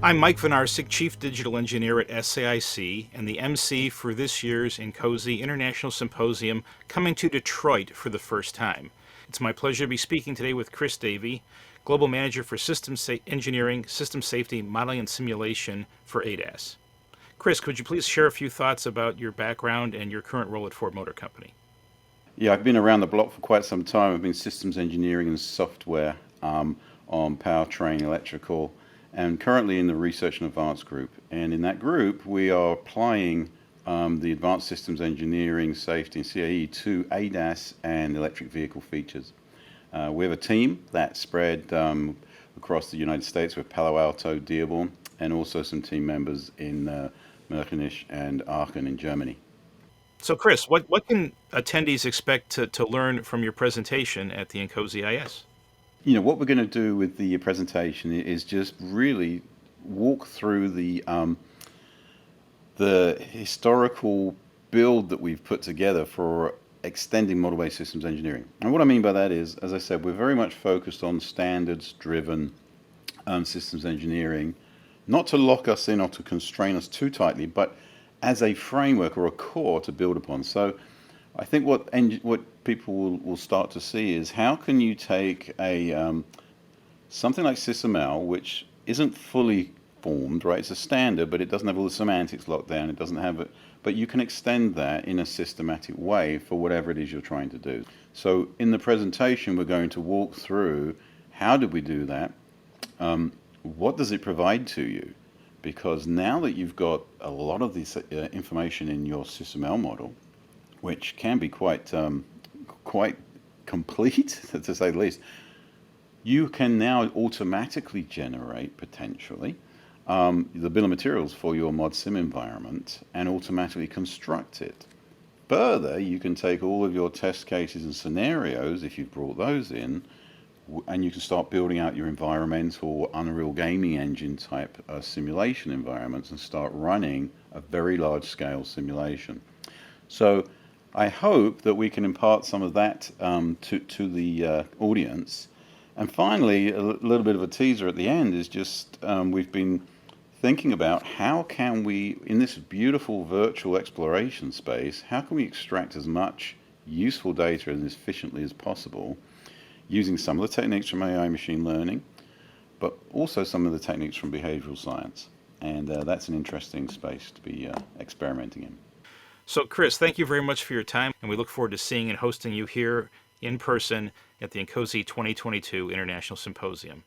I'm Mike Vinarsik, Chief Digital Engineer at SAIC and the MC for this year's INCOSE International Symposium coming to Detroit for the first time. It's my pleasure to be speaking today with Chris Davey, Global Manager for Engineering, System Safety, Modeling and Simulation for ADAS. Chris, could you please share a few thoughts about your background and your current role at Ford Motor Company? Yeah, I've been around the block for quite some time. I've been systems engineering and software on powertrain, electrical, and currently in the research and advanced group. And in that group, we are applying the advanced systems engineering, safety, and CAE to ADAS and electric vehicle features. We have a team that's spread across the United States with Palo Alto, Dearborn, and also some team members in München and Aachen in Germany. So, Chris, what can attendees expect to learn from your presentation at the INCOSE IS? What we're going to do with the presentation is just really walk through the historical build that we've put together for extending model-based systems engineering. And what I mean by that is, as I said, we're very much focused on standards-driven systems engineering, not to lock us in or to constrain us too tightly, but as a framework or a core to build upon. So I think what people will start to see is how can you take something like SysML, which isn't fully formed, right? It's a standard, but it doesn't have all the semantics locked down. It doesn't have it, but you can extend that in a systematic way for whatever it is you're trying to do. So in the presentation, we're going to walk through how did we do that? What does it provide to you? Because now that you've got a lot of this information in your SysML model, which can be quite complete, to say the least, you can now automatically generate, potentially, the bill of materials for your mod sim environment and automatically construct it. Further, you can take all of your test cases and scenarios, if you've brought those in, and you can start building out your environmental Unreal Gaming Engine type simulation environments and start running a very large scale simulation. So I hope that we can impart some of that to the audience. And finally, a little bit of a teaser at the end is just we've been thinking about how can we, in this beautiful virtual exploration space, how can we extract as much useful data as efficiently as possible using some of the techniques from AI machine learning, but also some of the techniques from behavioral science. And that's an interesting space to be experimenting in. So, Chris, thank you very much for your time, and we look forward to seeing and hosting you here in person at the INCOSE 2022 International Symposium.